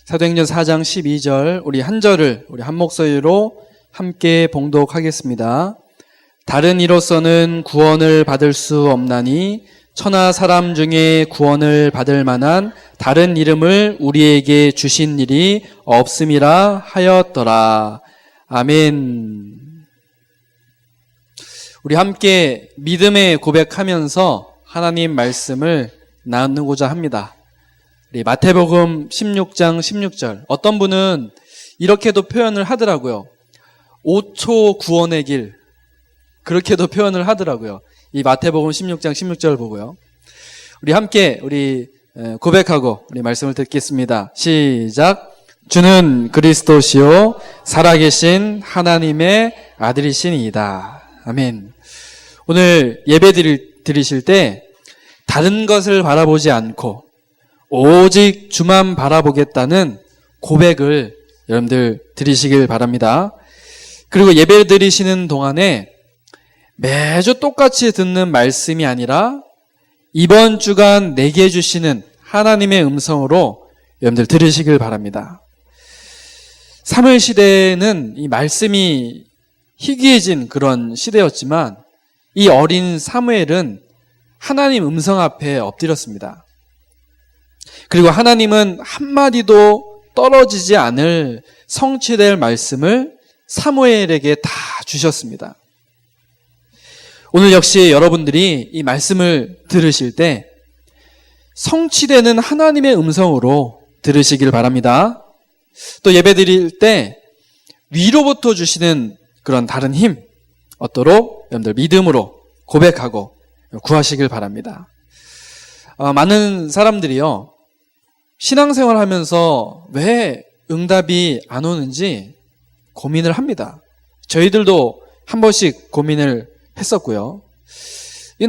사도행전 4장 12절 우리 한 절을 우리 한 목소리로 함께 봉독하겠습니다. 다른 이로서는 구원을 받을 수 없나니 천하 사람 중에 구원을 받을 만한 다른 이름을 우리에게 주신 일이 없음이라 하였더라. 아멘. 우리 함께 믿음의 고백하면서 하나님 말씀을 나누고자 합니다. 우리 마태복음 16장 16절 어떤 분은 이렇게도 표현을 하더라고요. 5초 구원의 길, 그렇게도 표현을 하더라고요. 이 마태복음 16장 16절 보고요. 우리 함께 우리 고백하고 우리 말씀을 듣겠습니다. 시작. 주는 그리스도시요 살아계신 하나님의 아들이시니이다. 아멘. 오늘 예배 드리실 때 다른 것을 바라보지 않고 오직 주만 바라보겠다는 고백을 여러분들 드리시길 바랍니다. 그리고 예배 드리시는 동안에 매주 똑같이 듣는 말씀이 아니라 이번 주간 내게 주시는 하나님의 음성으로 여러분들 들으시길 바랍니다. 사무엘 시대는 이 말씀이 희귀해진 그런 시대였지만 이 어린 사무엘은 하나님 음성 앞에 엎드렸습니다. 그리고 하나님은 한마디도 떨어지지 않을 성취될 말씀을 사무엘에게 다 주셨습니다. 오늘 역시 여러분들이 이 말씀을 들으실 때 성취되는 하나님의 음성으로 들으시길 바랍니다. 또 예배 드릴 때 위로부터 주시는 그런 다른 힘 얻도록 여러분들 믿음으로 고백하고 구하시길 바랍니다. 많은 사람들이요, 신앙생활 하면서 왜 응답이 안 오는지 고민을 합니다. 저희들도 한 번씩 고민을 했었고요.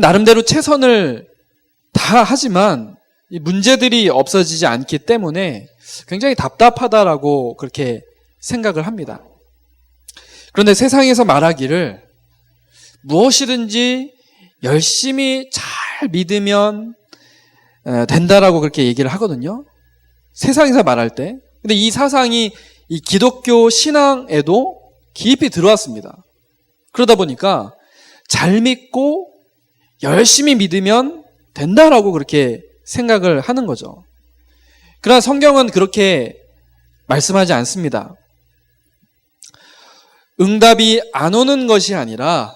나름대로 최선을 다 하지만 이 문제들이 없어지지 않기 때문에 굉장히 답답하다라고 그렇게 생각을 합니다. 그런데 세상에서 말하기를 무엇이든지 열심히 잘 믿으면 된다라고 그렇게 얘기를 하거든요. 세상에서 말할 때. 근데 이 사상이 이 기독교 신앙에도 깊이 들어왔습니다. 그러다 보니까 잘 믿고 열심히 믿으면 된다라고 그렇게 생각을 하는 거죠. 그러나 성경은 그렇게 말씀하지 않습니다. 응답이 안 오는 것이 아니라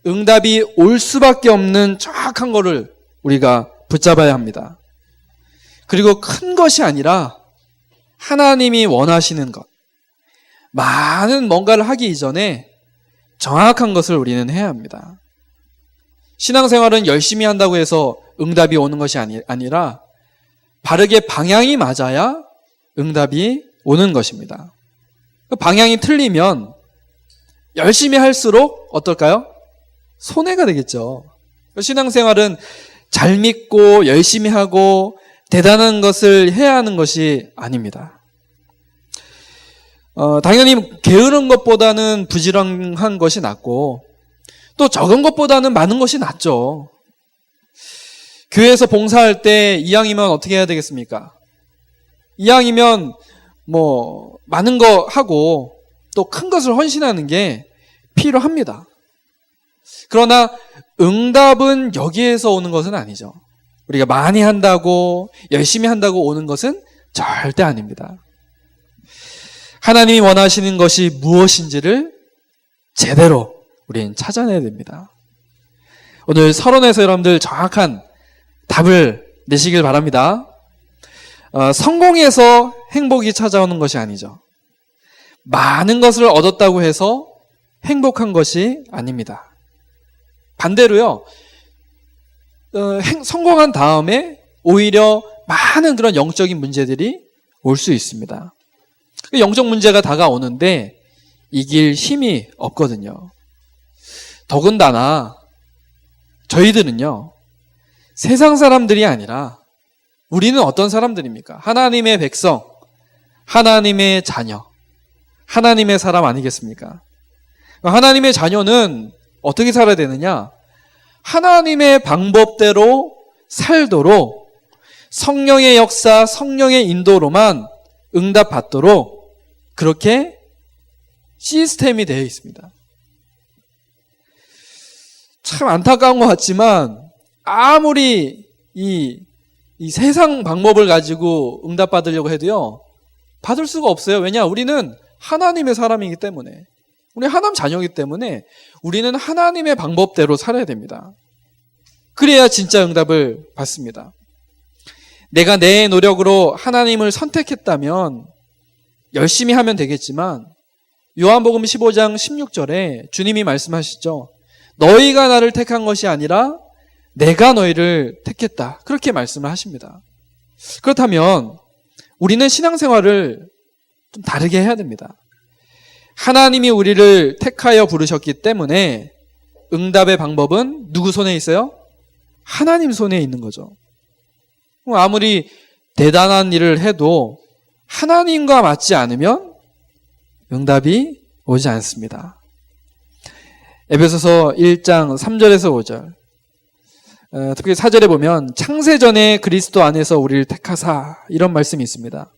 응답이 올 수밖에 없는 정확한 거를 우리가 붙잡아야 합니다. 그리고 큰 것이 아니라 하나님이 원하시는 것, 많은 뭔가를 하기 이전에 정확한 것을 우리는 해야 합니다. 신앙생활은 열심히 한다고 해서 응답이 오는 것이 아니라 바르게 방향이 맞아야 응답이 오는 것입니다. 방향이 틀리면 열심히 할수록 어떨까요? 손해가 되겠죠. 신앙생활은 잘 믿고 열심히 하고 대단한 것을 해야 하는 것이 아닙니다. 당연히 게으른 것보다는 부지런한 것이 낫고 또 적은 것보다는 많은 것이 낫죠. 교회에서 봉사할 때 이왕이면 어떻게 해야 되겠습니까? 이왕이면 많은 거 하고 또 큰 것을 헌신하는 게 필요합니다. 그러나 응답은 여기에서 오는 것은 아니죠. 우리가 많이 한다고 열심히 한다고 오는 것은 절대 아닙니다. 하나님이 원하시는 것이 무엇인지를 제대로 우리는 찾아내야 됩니다. 오늘 서론에서 여러분들 정확한 답을 내시길 바랍니다. 성공해서 행복이 찾아오는 것이 아니죠. 많은 것을 얻었다고 해서 행복한 것이 아닙니다. 반대로요, 성공한 다음에 오히려 많은 그런 영적인 문제들이 올 수 있습니다. 영적 문제가 다가오는데 이길 힘이 없거든요. 더군다나 저희들은요, 세상 사람들이 아니라 우리는 어떤 사람들입니까? 하나님의 백성, 하나님의 자녀, 하나님의 사람 아니겠습니까? 하나님의 자녀는 어떻게 살아야 되느냐? 하나님의 방법대로 살도록 성령의 역사, 성령의 인도로만 응답받도록 그렇게 시스템이 되어 있습니다. 참 안타까운 것 같지만 아무리 이 세상 방법을 가지고 응답받으려고 해도요, 받을 수가 없어요. 왜냐? 우리는 하나님의 사람이기 때문에, 우리 하나님 자녀이기 때문에 우리는 하나님의 방법대로 살아야 됩니다. 그래야 진짜 응답을 받습니다. 내가 내 노력으로 하나님을 선택했다면 열심히 하면 되겠지만 요한복음 15장 16절에 주님이 말씀하시죠. 너희가 나를 택한 것이 아니라 내가 너희를 택했다. 그렇게 말씀을 하십니다. 그렇다면 우리는 신앙생활을 좀 다르게 해야 됩니다. 하나님이 우리를 택하여 부르셨기 때문에 응답의 방법은 누구 손에 있어요? 하나님 손에 있는 거죠. 아무리 대단한 일을 해도 하나님과 맞지 않으면 응답이 오지 않습니다. 에베소서 1장 3절에서 5절, 특히 4절에 보면 창세전에 그리스도 안에서 우리를 택하사, 이런 말씀이 있습니다.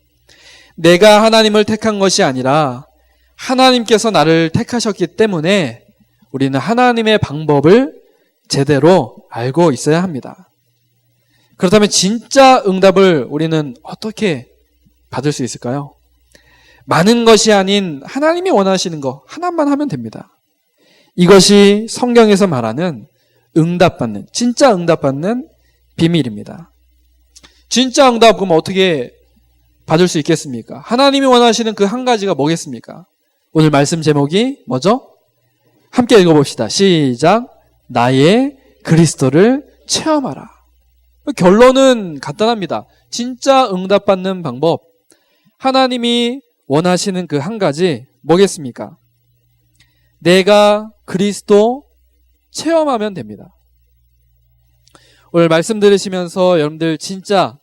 내가 하나님을 택한 것이 아니라 하나님께서 나를 택하셨기 때문에 우리는 하나님의 방법을 제대로 알고 있어야 합니다. 그렇다면 진짜 응답을 우리는 어떻게 받을 수 있을까요? 많은 것이 아닌 하나님이 원하시는 거 하나만 하면 됩니다. 이것이 성경에서 말하는 응답받는, 진짜 응답받는 비밀입니다. 진짜 응답 그럼 어떻게 받을 수 있겠습니까? 하나님이 원하시는 그 한 가지가 뭐겠습니까? 오늘 말씀 제목이 뭐죠? 함께 읽어봅시다. 시작. 나의 그리스도를 체험하라. 결론은 간단합니다. 진짜 응답받는 방법, 하나님이 원하시는 그 한 가지 뭐겠습니까? 내가 그리스도 체험하면 됩니다. 오늘 말씀 들으시면서 여러분들 진짜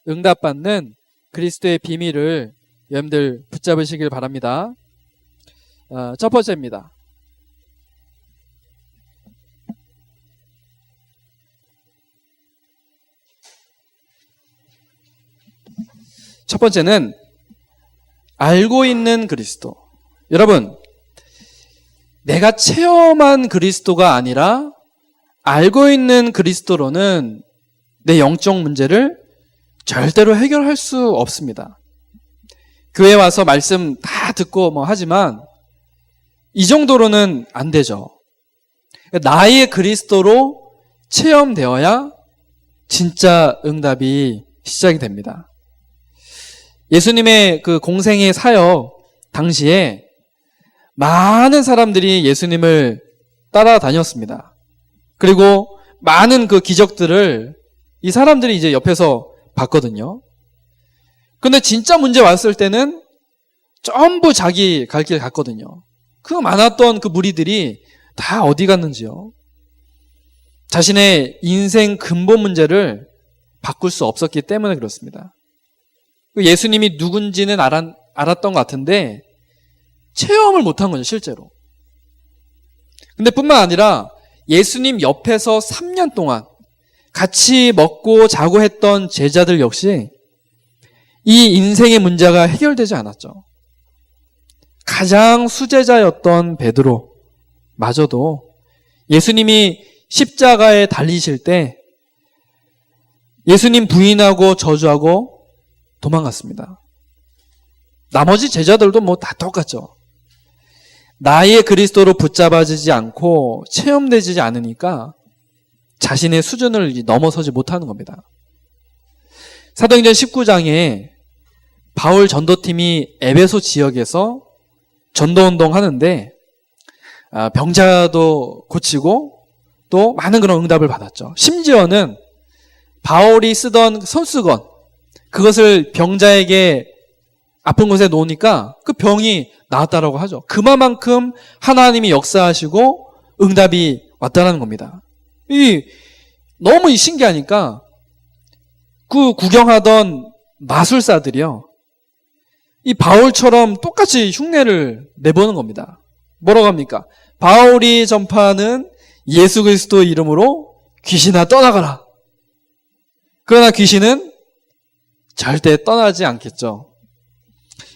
응답받는 그리스도의 비밀을 여러분들 붙잡으시길 바랍니다. 첫 번째입니다. 첫 번째는 알고 있는 그리스도. 여러분, 내가 체험한 그리스도가 아니라 알고 있는 그리스도로는 내 영적 문제를 절대로 해결할 수 없습니다. 교회 와서 말씀 다 듣고 하지만 이 정도로는 안 되죠. 나의 그리스도로 체험되어야 진짜 응답이 시작이 됩니다. 예수님의 그 공생의 사역 당시에 많은 사람들이 예수님을 따라다녔습니다. 그리고 많은 그 기적들을 이 사람들이 이제 옆에서 봤거든요. 근데 진짜 문제 왔을 때는 전부 자기 갈 길 갔거든요. 그 많았던 그 무리들이 다 어디 갔는지요? 자신의 인생 근본 문제를 바꿀 수 없었기 때문에 그렇습니다. 예수님이 누군지는 알았던 것 같은데 체험을 못한 거죠, 실제로. 근데 뿐만 아니라 예수님 옆에서 3년 동안 같이 먹고 자고 했던 제자들 역시 이 인생의 문제가 해결되지 않았죠. 가장 수제자였던 베드로마저도 예수님이 십자가에 달리실 때 예수님 부인하고 저주하고 도망갔습니다. 나머지 제자들도 다 똑같죠. 나의 그리스도로 붙잡아지지 않고 체험되지 않으니까 자신의 수준을 넘어서지 못하는 겁니다. 사도행전 19장에 바울 전도팀이 에베소 지역에서 전도운동 하는데 병자도 고치고 또 많은 그런 응답을 받았죠. 심지어는 바울이 쓰던 손수건, 그것을 병자에게 아픈 곳에 놓으니까 그 병이 나았다라고 하죠. 그만큼 하나님이 역사하시고 응답이 왔다는 겁니다. 너무 신기하니까 그 구경하던 마술사들이요, 이 바울처럼 똑같이 흉내를 내보는 겁니다. 뭐라고 합니까? 바울이 전파하는 예수 그리스도 이름으로 귀신아 떠나가라. 그러나 귀신은 절대 떠나지 않겠죠.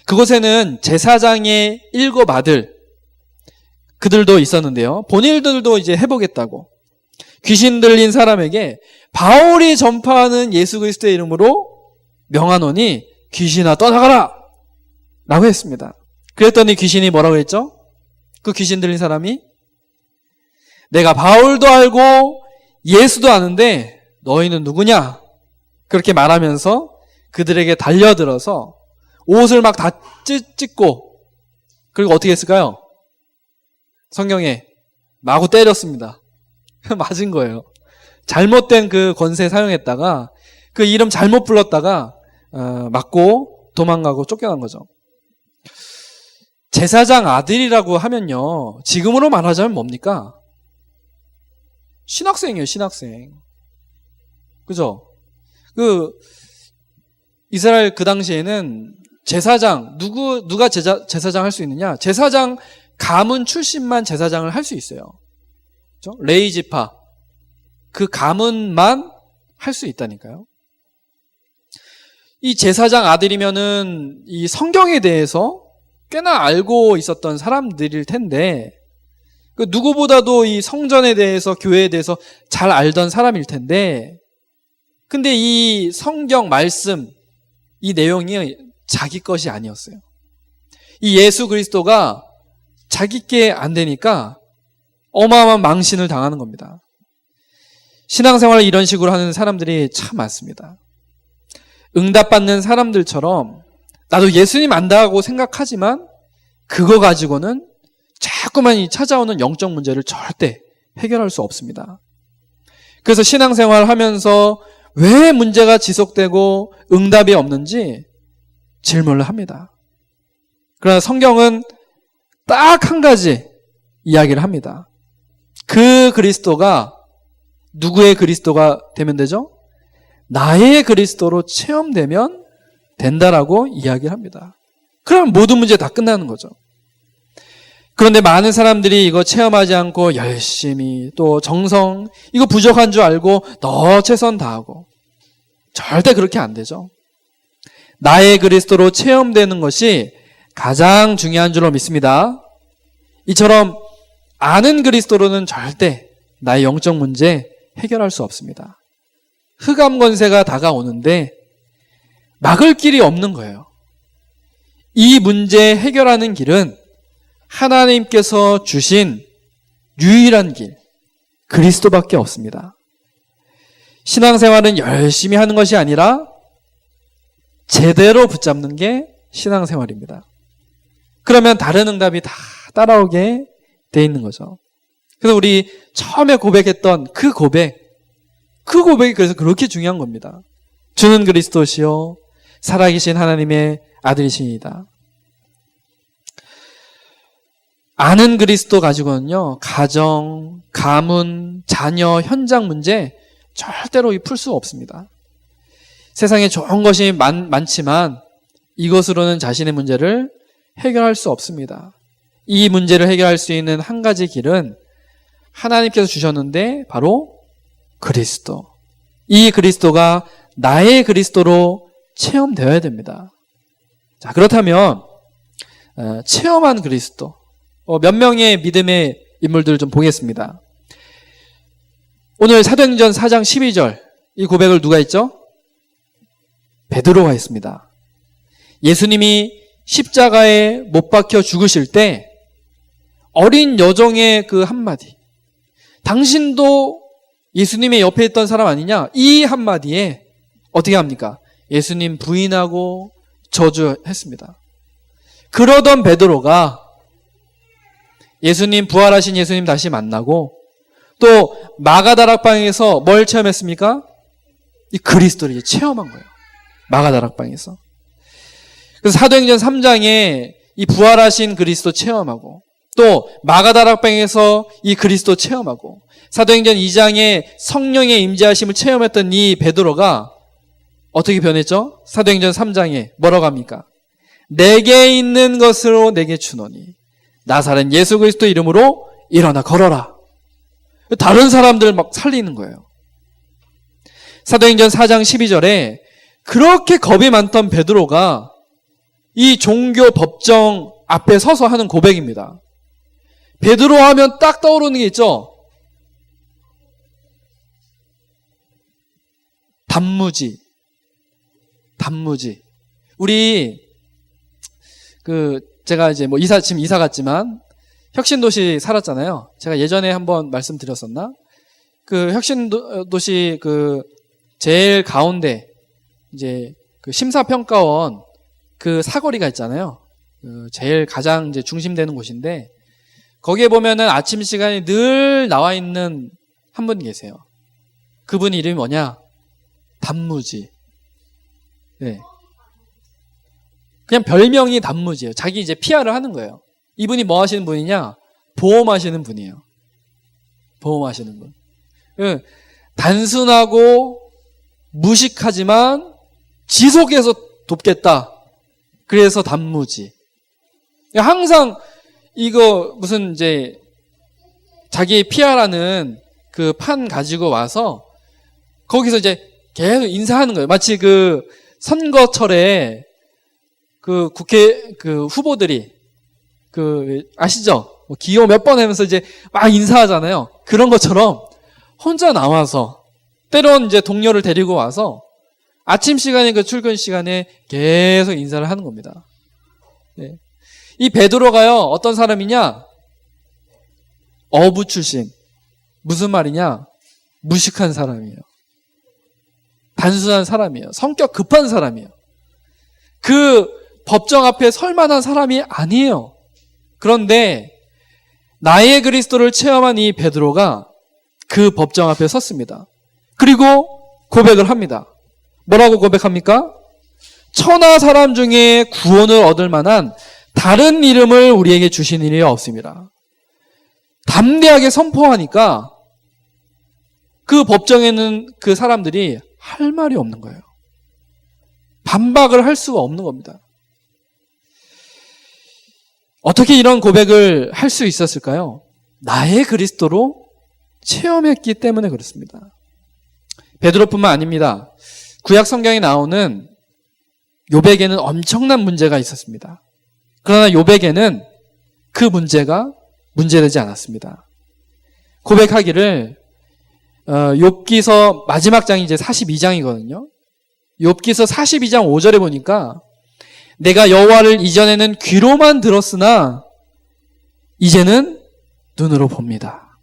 그곳에는 제사장의 7 아들 그들도 있었는데요. 본인들도 이제 해보겠다고 귀신 들린 사람에게 바울이 전파하는 예수 그리스도의 이름으로 명하노니 귀신아 떠나가라 라고 했습니다. 그랬더니 귀신이 뭐라고 했죠? 그 귀신 들린 사람이 내가 바울도 알고 예수도 아는데 너희는 누구냐? 그렇게 말하면서 그들에게 달려들어서 옷을 막 다 찢고 그리고 어떻게 했을까요? 성경에 마구 때렸습니다. 맞은 거예요. 잘못된 그 권세 사용했다가 그 이름 잘못 불렀다가 맞고 도망가고 쫓겨난 거죠. 제사장 아들이라고 하면요, 지금으로 말하자면 뭡니까? 신학생이에요, 신학생. 그죠? 이스라엘 그 당시에는 제사장, 누가 제사장 할 수 있느냐? 제사장 가문 출신만 제사장을 할 수 있어요. 그죠? 레위 지파. 그 가문만 할 수 있다니까요. 이 제사장 아들이면은 이 성경에 대해서 꽤나 알고 있었던 사람들일 텐데, 누구보다도 이 성전에 대해서, 교회에 대해서 잘 알던 사람일 텐데, 근데 이 성경 말씀, 이 내용이 자기 것이 아니었어요. 이 예수 그리스도가 자기께 안 되니까 어마어마한 망신을 당하는 겁니다. 신앙생활을 이런 식으로 하는 사람들이 참 많습니다. 응답받는 사람들처럼 나도 예수님 안다고 생각하지만 그거 가지고는 자꾸만 이 찾아오는 영적 문제를 절대 해결할 수 없습니다. 그래서 신앙생활을 하면서 왜 문제가 지속되고 응답이 없는지 질문을 합니다. 그러나 성경은 딱 한 가지 이야기를 합니다. 그 그리스도가 누구의 그리스도가 되면 되죠? 나의 그리스도로 체험되면 된다라고 이야기를 합니다. 그럼 모든 문제 다 끝나는 거죠. 그런데 많은 사람들이 이거 체험하지 않고 열심히 또 정성, 이거 부족한 줄 알고 더 최선 다하고 절대 그렇게 안 되죠. 나의 그리스도로 체험되는 것이 가장 중요한 줄로 믿습니다. 이처럼 아는 그리스도로는 절대 나의 영적 문제 해결할 수 없습니다. 흑암 권세가 다가오는데 막을 길이 없는 거예요. 이 문제 해결하는 길은 하나님께서 주신 유일한 길, 그리스도밖에 없습니다. 신앙생활은 열심히 하는 것이 아니라 제대로 붙잡는 게 신앙생활입니다. 그러면 다른 응답이 다 따라오게 돼 있는 거죠. 그래서 우리 처음에 고백했던 그 고백이 그래서 그렇게 중요한 겁니다. 주는 그리스도시요 살아계신 하나님의 아들이시니다. 아는 그리스도 가지고는요, 가정, 가문, 자녀, 현장 문제 절대로 풀 수 없습니다. 세상에 좋은 것이 많지만 이것으로는 자신의 문제를 해결할 수 없습니다. 이 문제를 해결할 수 있는 한 가지 길은 하나님께서 주셨는데 바로 그리스도. 이 그리스도가 나의 그리스도로 체험되어야 됩니다. 자, 그렇다면 체험한 그리스도. 몇 명의 믿음의 인물들을 좀 보겠습니다. 오늘 사도행전 4장 12절 이 고백을 누가 했죠? 베드로가 했습니다. 예수님이 십자가에 못 박혀 죽으실 때 어린 여종의 그 한마디, 당신도 예수님의 옆에 있던 사람 아니냐? 이 한마디에 어떻게 합니까? 예수님 부인하고 저주했습니다. 그러던 베드로가 예수님, 부활하신 예수님 다시 만나고 또 마가다락방에서 뭘 체험했습니까? 이 그리스도를 이제 체험한 거예요. 마가다락방에서. 그래서 사도행전 3장에 이 부활하신 그리스도 체험하고 또 마가다락방에서 이 그리스도 체험하고 사도행전 2장에 성령의 임재하심을 체험했던 이 베드로가 어떻게 변했죠? 사도행전 3장에 뭐라고 합니까? 내게 있는 것으로 내게 주노니 나사렛 예수 그리스도 이름으로 일어나 걸어라. 다른 사람들 막 살리는 거예요. 사도행전 4장 12절에 그렇게 겁이 많던 베드로가 이 종교 법정 앞에 서서 하는 고백입니다. 베드로 하면 딱 떠오르는 게 있죠? 단무지. 우리 제가 이제 뭐 지금 이사 갔지만 혁신도시 살았잖아요. 제가 예전에 한번 말씀드렸었나? 그 혁신도시 제일 가운데 이제 그 심사평가원 그 사거리가 있잖아요. 제일 가장 이제 중심되는 곳인데 거기에 보면은 아침 시간에 늘 나와 있는 한 분 계세요. 그분 이름이 뭐냐? 단무지. 네. 그냥 별명이 단무지예요. 자기 이제 PR을 하는 거예요. 이분이 뭐 하시는 분이냐? 보험하시는 분이에요. 보험하시는 분. 단순하고 무식하지만 지속해서 돕겠다. 그래서 단무지. 항상 이거 무슨 이제 자기 PR하는 그 판 가지고 와서 거기서 이제 계속 인사하는 거예요. 마치 그 선거철에 그 국회 그 후보들이 아시죠? 뭐 기호 몇 번 하면서 이제 막 인사하잖아요. 그런 것처럼 혼자 나와서 때론 이제 동료를 데리고 와서 아침 시간에 그 출근 시간에 계속 인사를 하는 겁니다. 네. 이 베드로가요, 어떤 사람이냐? 어부 출신. 무슨 말이냐? 무식한 사람이에요. 단순한 사람이에요. 성격 급한 사람이에요. 그 법정 앞에 설 만한 사람이 아니에요. 그런데 나의 그리스도를 체험한 이 베드로가 그 법정 앞에 섰습니다. 그리고 고백을 합니다. 뭐라고 고백합니까? 천하 사람 중에 구원을 얻을 만한 다른 이름을 우리에게 주신 일이 없습니다. 담대하게 선포하니까 그 법정에는 그 사람들이 할 말이 없는 거예요. 반박을 할 수가 없는 겁니다. 어떻게 이런 고백을 할 수 있었을까요? 나의 그리스도로 체험했기 때문에 그렇습니다. 베드로뿐만 아닙니다. 구약 성경에 나오는 욥에게는 엄청난 문제가 있었습니다. 그러나 욥에게는 그 문제가 문제되지 않았습니다. 고백하기를 욥기서 마지막 장이 이제 42장이거든요. 욥기서 42장 5절에 보니까 내가 여호와를 이전에는 귀로만 들었으나 이제는 눈으로 봅니다.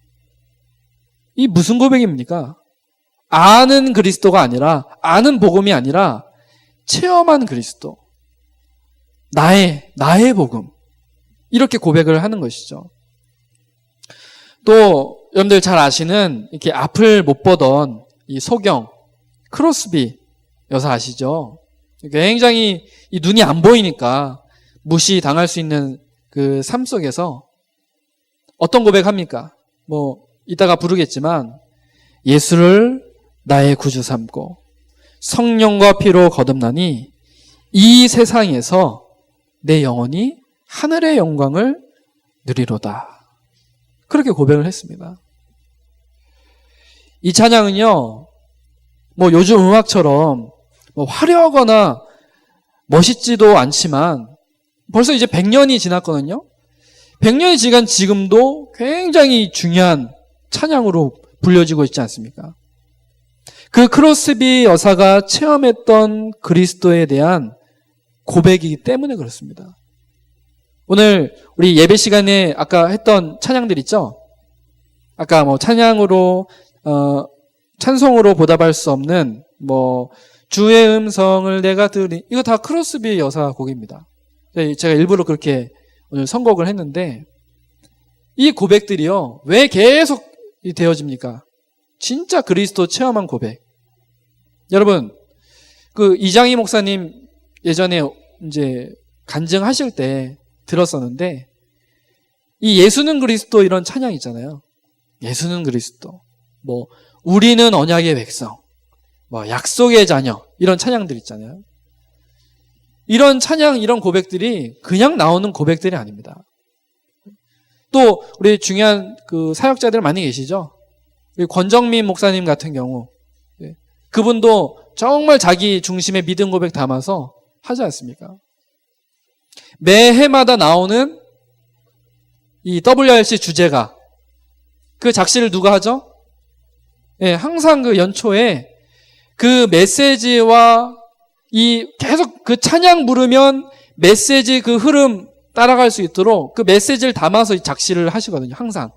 이 무슨 고백입니까? 아는 그리스도가 아니라, 아는 복음이 아니라 체험한 그리스도. 나의 복음. 이렇게 고백을 하는 것이죠. 또 여러분들 잘 아시는 이렇게 앞을 못 보던 이 소경, 크로스비 여사 아시죠? 굉장히 이 눈이 안 보이니까 무시당할 수 있는 그 삶 속에서 어떤 고백합니까? 뭐 이따가 부르겠지만 예수를 나의 구주 삼고 성령과 피로 거듭나니 이 세상에서 내 영혼이 하늘의 영광을 누리로다. 그렇게 고백을 했습니다. 이 찬양은요, 뭐 요즘 음악처럼 뭐 화려하거나 멋있지도 않지만 벌써 이제 100년이 지났거든요. 100년이 지난 지금도 굉장히 중요한 찬양으로 불려지고 있지 않습니까? 그 크로스비 여사가 체험했던 그리스도에 대한 고백이기 때문에 그렇습니다. 오늘 우리 예배 시간에 아까 했던 찬양들 있죠? 아까 뭐 찬양으로 찬송으로 보답할 수 없는 뭐 주의 음성을 내가 들으니 이거 다 크로스비 여사 곡입니다. 제가 일부러 그렇게 오늘 선곡을 했는데 이 고백들이요 왜 계속 되어집니까? 진짜 그리스도 체험한 고백. 여러분 그 이장희 목사님 예전에 이제 간증하실 때 들었었는데 이 예수는 그리스도 이런 찬양 있잖아요. 예수는 그리스도, 뭐 우리는 언약의 백성, 뭐 약속의 자녀 이런 찬양들 있잖아요. 이런 찬양, 이런 고백들이 그냥 나오는 고백들이 아닙니다. 또 우리 중요한 그 사역자들 많이 계시죠. 권정민 목사님 같은 경우 그분도 정말 자기 중심의 믿음 고백 담아서 하지 않습니까? 매해마다 나오는 이 WRC 주제가, 그 작시를 누가 하죠? 예, 항상 그 연초에 그 메시지와 이 계속 그 찬양 부르면 메시지 그 흐름 따라갈 수 있도록 그 메시지를 담아서 작시를 하시거든요. 항상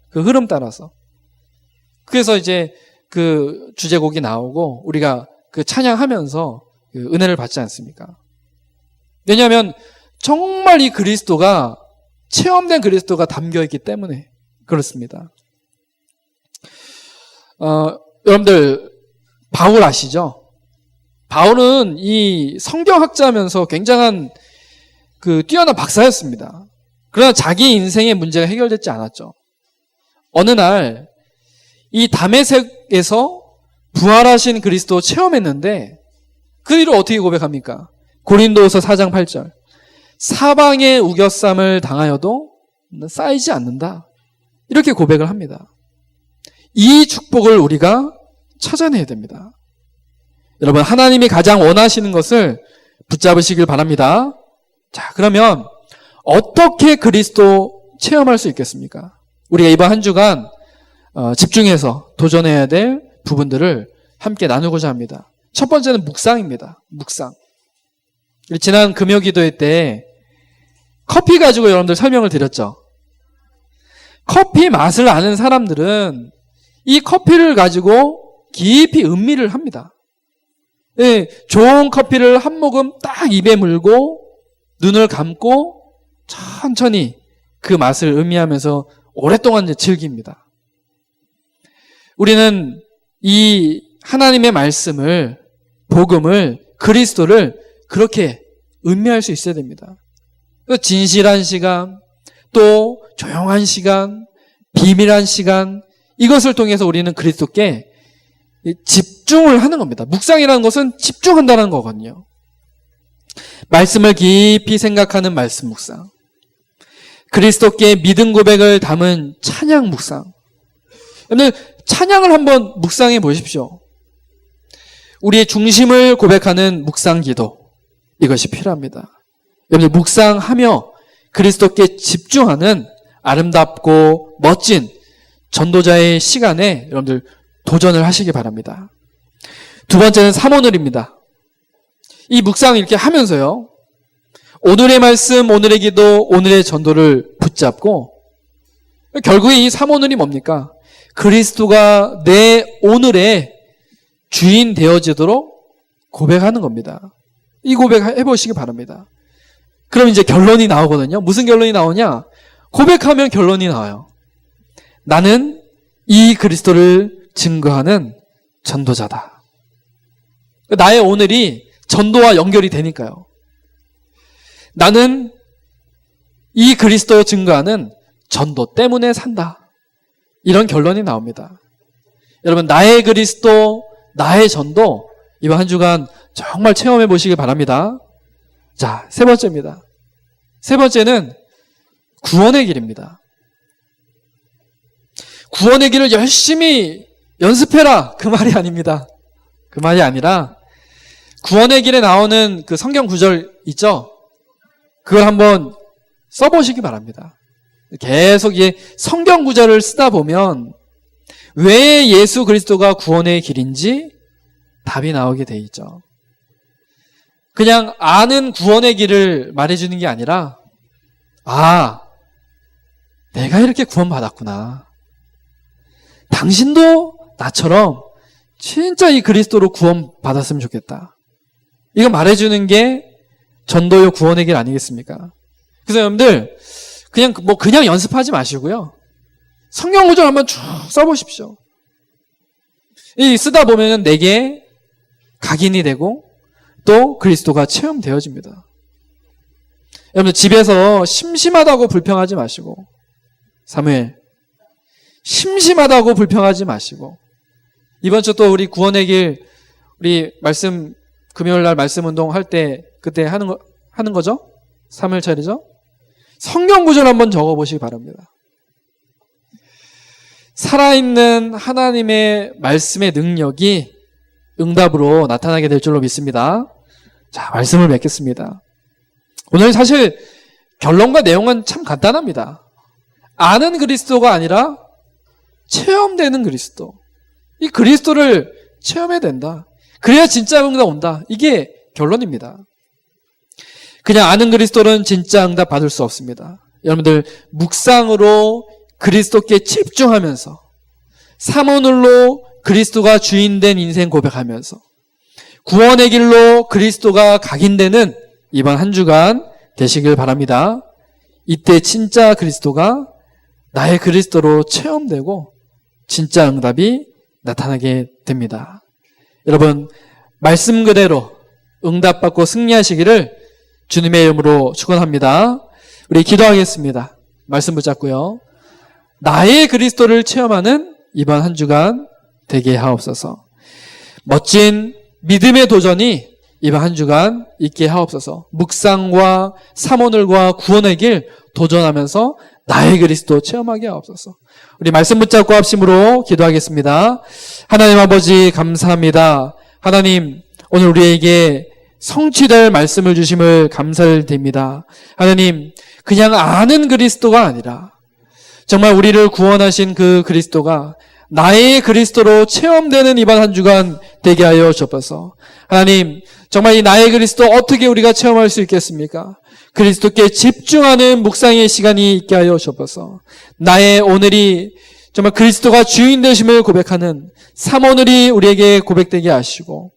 그 흐름 따라서. 그래서 이제 그 주제곡이 나오고 우리가 그 찬양하면서 그 은혜를 받지 않습니까? 왜냐하면 정말 이 그리스도가, 체험된 그리스도가 담겨있기 때문에 그렇습니다. 여러분들 바울 아시죠? 바울은 이 성경학자면서 굉장한 그 뛰어난 박사였습니다. 그러나 자기 인생의 문제가 해결되지 않았죠. 어느 날 이 다메섹에서 부활하신 그리스도 체험했는데 그 뒤로 어떻게 고백합니까? 고린도후서 4장 8절. 사방의 우겨쌈을 당하여도 쌓이지 않는다. 이렇게 고백을 합니다. 이 축복을 우리가 찾아내야 됩니다. 여러분, 하나님이 가장 원하시는 것을 붙잡으시길 바랍니다. 자, 그러면 어떻게 그리스도 체험할 수 있겠습니까? 우리가 이번 한 주간 집중해서 도전해야 될 부분들을 함께 나누고자 합니다. 첫 번째는 묵상입니다. 묵상. 지난 금요기도회 때 커피 가지고 여러분들 설명을 드렸죠. 커피 맛을 아는 사람들은 이 커피를 가지고 깊이 음미를 합니다. 예, 좋은 커피를 한 모금 딱 입에 물고 눈을 감고 천천히 그 맛을 음미하면서 오랫동안 즐깁니다. 우리는 이 하나님의 말씀을, 복음을, 그리스도를 그렇게 음미할 수 있어야 됩니다. 진실한 시간, 또 조용한 시간, 비밀한 시간, 이것을 통해서 우리는 그리스도께 집중을 하는 겁니다. 묵상이라는 것은 집중한다는 거거든요. 말씀을 깊이 생각하는 말씀 묵상, 그리스도께 믿음 고백을 담은 찬양 묵상. 오늘 찬양을 한번 묵상해 보십시오. 우리의 중심을 고백하는 묵상 기도, 이것이 필요합니다. 여러분, 묵상하며 그리스도께 집중하는 아름답고 멋진 전도자의 시간에 여러분들 도전을 하시기 바랍니다. 두 번째는 사모늘입니다. 이 묵상 이렇게 하면서요, 오늘의 말씀, 오늘의 기도, 오늘의 전도를 붙잡고, 결국에 이 사모늘이 뭡니까? 그리스도가 내 오늘의 주인 되어지도록 고백하는 겁니다. 이 고백 해보시기 바랍니다. 그럼 이제 결론이 나오거든요. 무슨 결론이 나오냐? 고백하면 결론이 나와요. 나는 이 그리스도를 증거하는 전도자다. 나의 오늘이 전도와 연결이 되니까요. 나는 이 그리스도 증거하는 전도 때문에 산다. 이런 결론이 나옵니다. 여러분, 나의 그리스도, 나의 전도, 이번 한 주간 정말 체험해 보시기 바랍니다. 자, 세 번째입니다. 세 번째는 구원의 길입니다. 구원의 길을 열심히 연습해라, 그 말이 아닙니다. 그 말이 아니라 구원의 길에 나오는 그 성경 구절 있죠? 그걸 한번 써보시기 바랍니다. 계속 이 성경 구절을 쓰다 보면 왜 예수 그리스도가 구원의 길인지 답이 나오게 돼 있죠. 그냥 아는 구원의 길을 말해주는 게 아니라, 아, 내가 이렇게 구원받았구나. 당신도 나처럼 진짜 이 그리스도로 구원받았으면 좋겠다. 이거 말해주는 게 전도요 구원의 길 아니겠습니까? 그래서 여러분들 그냥 연습하지 마시고요. 성경 구절 한번 쭉 써보십시오. 이 쓰다 보면은 내게 각인이 되고 또 그리스도가 체험되어집니다. 여러분, 집에서 심심하다고 불평하지 마시고, 사무엘, 심심하다고 불평하지 마시고, 이번 주 또 우리 구원의 길, 우리 말씀, 금요일 날 말씀 운동 할 때, 그때 하는 거죠? 3일 차례죠? 성경 구절 한번 적어보시기 바랍니다. 살아있는 하나님의 말씀의 능력이 응답으로 나타나게 될 줄로 믿습니다. 자, 말씀을 맺겠습니다. 오늘 사실 결론과 내용은 참 간단합니다. 아는 그리스도가 아니라 체험되는 그리스도. 이 그리스도를 체험해야 된다. 그래야 진짜 응답 온다. 이게 결론입니다. 그냥 아는 그리스도는 진짜 응답 받을 수 없습니다. 여러분들 묵상으로 그리스도께 집중하면서 사모늘로 그리스도가 주인된 인생 고백하면서 구원의 길로 그리스도가 각인되는 이번 한 주간 되시길 바랍니다. 이때 진짜 그리스도가 나의 그리스도로 체험되고 진짜 응답이 나타나게 됩니다. 여러분 말씀 그대로 응답받고 승리하시기를 주님의 이름으로 축원합니다. 우리 기도하겠습니다. 말씀 붙잡고요. 나의 그리스도를 체험하는 이번 한 주간 되게 하옵소서. 멋진 믿음의 도전이 이번 한 주간 있게 하옵소서. 묵상과 사모늘과 구원의 길 도전하면서 나의 그리스도 체험하게 하옵소서. 우리 말씀 붙잡고 합심으로 기도하겠습니다. 하나님 아버지 감사합니다. 하나님 오늘 우리에게 성취될 말씀을 주심을 감사를 드립니다. 하나님 그냥 아는 그리스도가 아니라 정말 우리를 구원하신 그 그리스도가 나의 그리스도로 체험되는 이번 한 주간 되게 하여 주옵소서. 하나님 정말 이 나의 그리스도 어떻게 우리가 체험할 수 있겠습니까? 그리스도께 집중하는 묵상의 시간이 있게 하여 주옵소서. 나의 오늘이 정말 그리스도가 주인 되심을 고백하는 삼오늘이 우리에게 고백되게 하시고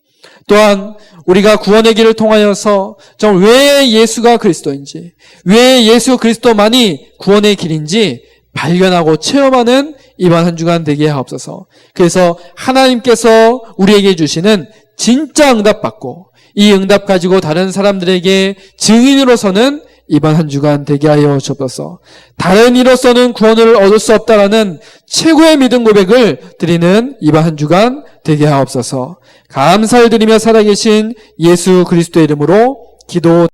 또한 우리가 구원의 길을 통하여서 정말 왜 예수가 그리스도인지 왜 예수 그리스도만이 구원의 길인지 발견하고 체험하는 이번 한 주간 되게 하옵소서. 그래서 하나님께서 우리에게 주시는 진짜 응답 받고 이 응답 가지고 다른 사람들에게 증인으로서는 이번 한 주간 되게 하여 주옵소서. 다른 이로서는 구원을 얻을 수 없다라는 최고의 믿음 고백을 드리는 이번 한 주간 되게 하옵소서. 감사를 드리며 살아계신 예수 그리스도의 이름으로 기도